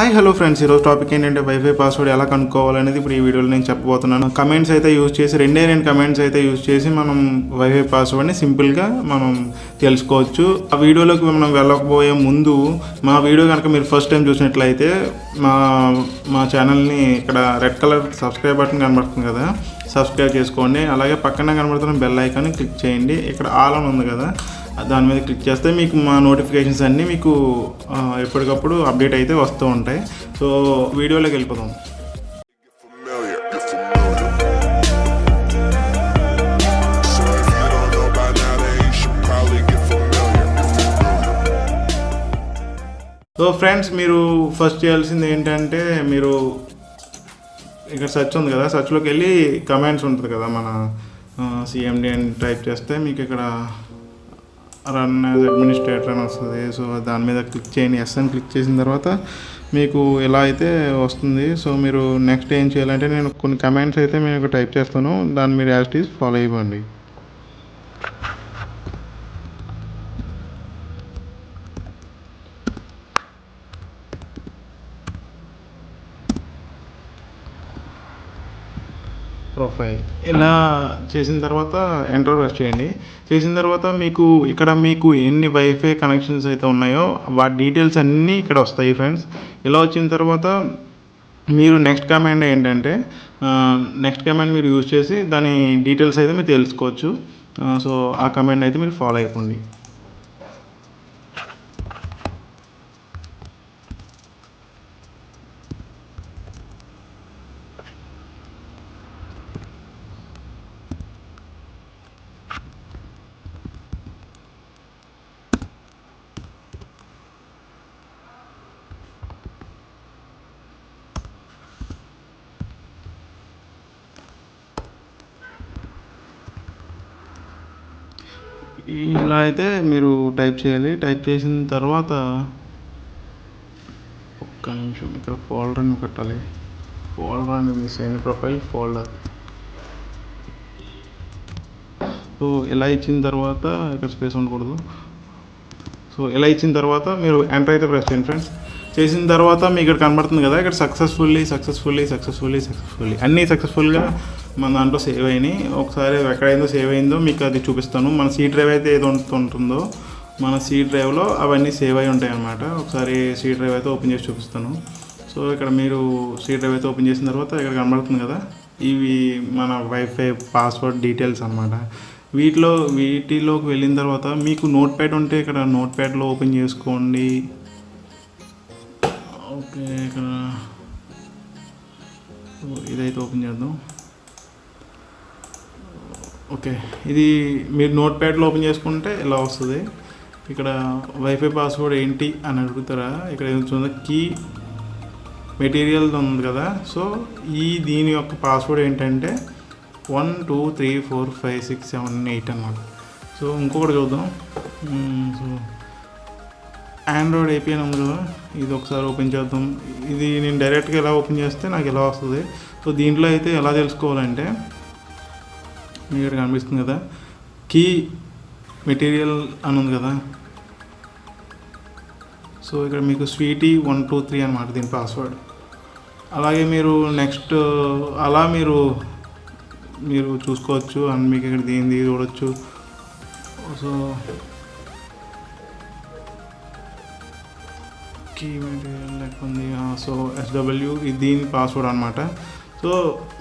Hi hello friends, ఈరోజు topic ఏంటంటే wifi password ఎలా కనుక్కోవాలనేది ఇప్పుడు ఈ వీడియోలో నేను చెప్పబోతున్నాను. కమెంట్స్ అయితే యూజ్ చేసి రెండే కమెంట్స్ అయితే యూజ్ చేసి మనం వైఫై పాస్వర్డ్ని సింపుల్గా మనం తెలుసుకోవచ్చు. ఆ వీడియోలోకి మనం వెళ్ళకపోయే ముందు మా వీడియో కనుక మీరు ఫస్ట్ టైం చూసినట్లయితే మా ఛానల్ని ఇక్కడ రెడ్ కలర్ సబ్స్క్రైబ్ బటన్ కనబడుతుంది కదా, సబ్స్క్రైబ్ చేసుకోండి. అలాగే పక్కన కనబడుతున్న బెల్ ఐకాన్ని క్లిక్ చేయండి. ఇక్కడ ఆల్ అని ఉంది కదా, దాని మీద క్లిక్ చేస్తే మీకు మా నోటిఫికేషన్స్ అన్నీ మీకు ఎప్పటికప్పుడు అప్డేట్ అయితే వస్తూ ఉంటాయి. సో వీడియోలోకి వెళ్ళిపోదాం. సో ఫ్రెండ్స్, మీరు ఫస్ట్ చేయాల్సింది ఏంటంటే, మీరు ఇక్కడ సెర్చ్ ఉంది కదా, సెర్చ్లోకి వెళ్ళి కమెంట్స్ ఉంటుంది కదా, మన సిఎండి అని టైప్ చేస్తే మీకు ఇక్కడ రన్ యాజ్ అడ్మినిస్ట్రేటర్ అని వస్తుంది. సో దాని మీద క్లిక్ చేయండి. ఎస్ అని క్లిక్ చేసిన తర్వాత మీకు ఎలా అయితే వస్తుంది. సో మీరు నెక్స్ట్ ఏం చేయాలంటే, నేను కొన్ని కమెంట్స్ అయితే నేను టైప్ చేస్తాను, దాన్ని మీరు యాజ్ ఇట్ ఈజ్ ఫాలో అయిపోండి. ప్రొఫైల్ ఇలా చేసిన తర్వాత ఎంటర్ ప్రెస్ చేయండి. చేసిన తర్వాత మీకు ఎన్ని వైఫై కనెక్షన్స్ అయితే ఉన్నాయో వాటి డీటెయిల్స్ అన్నీ ఇక్కడ వస్తాయి ఫ్రెండ్స్. ఇలా వచ్చిన తర్వాత మీరు నెక్స్ట్ కమాండ్ ఏంటంటే, నెక్స్ట్ కమాండ్ మీరు యూజ్ చేసి దాని డీటెయిల్స్ అయితే మీరు తెలుసుకోవచ్చు. సో ఆ కమాండ్ అయితే మీరు ఫాలో అయిపోండి. ఇలా అయితే మీరు టైప్ చేయాలి. టైప్ చేసిన తర్వాత ఒక్క నిమిషం, ఇక్కడ ఫోల్డర్ అని పెట్టాలి. ఫోల్డర్ అని మిస్ అయింది, ప్రొఫైల్ ఫోల్డర్. సో ఇలా ఇచ్చిన తర్వాత ఇక్కడ స్పేస్ ఉండకూడదు. సో ఇలా ఇచ్చిన తర్వాత మీరు ఎంటర్ అయితే ప్రెస్ చేయండి ఫ్రెండ్స్. చేసిన తర్వాత మీకు ఇక్కడ కనబడుతుంది కదా, ఇక్కడ సక్సెస్ఫుల్లీ అన్నీ సక్సెస్ఫుల్గా మన దాంట్లో సేవ్ అయినాయి. ఒకసారి ఎక్కడైందో సేవ్ అయిందో మీకు అది చూపిస్తాను. మన సి డ్రైవ్ అయితే ఏదో ఉంటుందో, మన సి డ్రైవ్లో అవన్నీ సేవ్ అయి ఉంటాయి అన్నమాట. ఒకసారి సి డ్రైవ్ అయితే ఓపెన్ చేసి చూపిస్తాను. సో ఇక్కడ మీరు సి డ్రైవ్ అయితే ఓపెన్ చేసిన తర్వాత ఇక్కడ కనబడుతుంది కదా, ఇవి మన వైఫై పాస్వర్డ్ డీటెయిల్స్ అన్నమాట. వీటిలోకి వెళ్ళిన తర్వాత మీకు నోట్ ప్యాడ్ ఉంటే ఇక్కడ నోట్ ప్యాడ్లో ఓపెన్ చేసుకోండి. ఓకే, ఇక్కడ ఇదైతే ఓపెన్ చేద్దాం. ఓకే, ఇది మీరు నోట్ ప్యాడ్లో ఓపెన్ చేసుకుంటే ఇలా వస్తుంది. ఇక్కడ వైఫై పాస్వర్డ్ ఏంటి అని అడుగుతారా, ఇక్కడ ఏదో కీ మెటీరియల్ ఉంది కదా. సో దీని యొక్క పాస్వర్డ్ ఏంటంటే 1 2 3 4 5 6 7 8 అన్నమాట. సో ఇంకొకటి చూద్దాం. సో ఆండ్రాయిడ్ ఏపీ అని ఉంది కదా, ఇది ఒకసారి ఓపెన్ చేద్దాం. ఇది నేను డైరెక్ట్గా ఎలా ఓపెన్ చేస్తే నాకు ఎలా వస్తుంది. సో దీంట్లో అయితే ఎలా తెలుసుకోవాలంటే, మీకు ఇక్కడ కనిపిస్తుంది కదా, కీ మెటీరియల్ అని ఉంది కదా. సో ఇక్కడ మీకు స్వీటీ 1 2 3 అనమాట దీని పాస్వర్డ్. అలాగే మీరు నెక్స్ట్ అలా మీరు చూసుకోవచ్చు. అండ్ మీకు ఇక్కడ దీనిది చూడవచ్చు. సో కీ మెటీరియల్ లేకుంది. సో ఎస్డబ్ల్యూ ఇది దీని పాస్వర్డ్ అనమాట. సో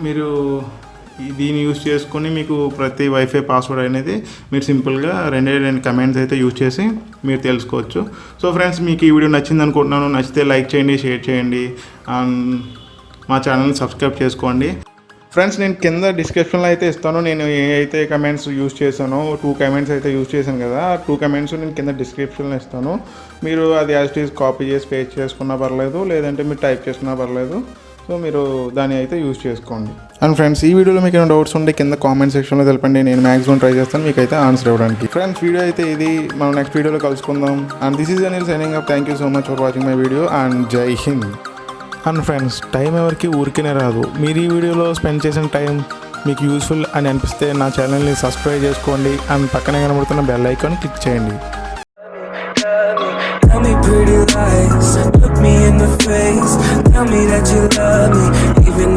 మీరు దీన్ని యూజ్ చేసుకొని మీకు ప్రతి వైఫై పాస్వర్డ్ అనేది మీరు సింపుల్గా రెండు కమెంట్స్ అయితే యూజ్ చేసి మీరు తెలుసుకోవచ్చు. సో ఫ్రెండ్స్, మీకు ఈ వీడియో నచ్చింది అనుకుంటున్నాను. నచ్చితే లైక్ చేయండి, షేర్ చేయండి, అండ్ మా ఛానల్ని సబ్స్క్రైబ్ చేసుకోండి. ఫ్రెండ్స్, నేను కింద డిస్క్రిప్షన్లో అయితే ఇస్తాను. నేను ఏ అయితే కమెంట్స్ యూజ్ చేశానో 2 కమెంట్స్ అయితే యూజ్ చేశాను కదా, 2 కమెంట్స్ నేను కింద డిస్క్రిప్షన్లో ఇస్తాను. మీరు అది యాజ్ ఇట్ ఈజ్ కాపీ చేసి పేస్ట్ చేసుకున్నా పర్లేదు, లేదంటే మీరు టైప్ చేసుకున్నా పర్లేదు. సో మీరు దాన్ని అయితే యూజ్ చేసుకోండి. అండ్ ఫ్రెండ్స్, ఈ వీడియోలో మీకు ఏమైనా డౌట్స్ ఉంటే కింద కామెంట్ సెక్షన్లో తెలపండి. నేను మ్యాక్సిమం ట్రై చేస్తాను మీకు అయితే ఆన్సర్ ఇవ్వడానికి. ఫ్రెండ్స్, వీడియో అయితే ఇది. మనం నెక్స్ట్ వీడియోలో కలుసుకుందాం. And this is Anil signing up. Thank you so much for watching my video and జై హింద్. అండ్ ఫ్రెండ్స్, టైం ఎవరికి ఊరికేనే రాదు. మీరు ఈ వీడియోలో స్పెండ్ చేసిన టైం మీకు యూస్ఫుల్ అని అనిపిస్తే నా ఛానల్ని సబ్స్క్రైబ్ చేసుకోండి. అండ్ పక్కనే కనబడుతున్న బెల్ ఐకాన్ క్లిక్ చేయండి. pretty lies. Look me in the face, tell me that you love me, even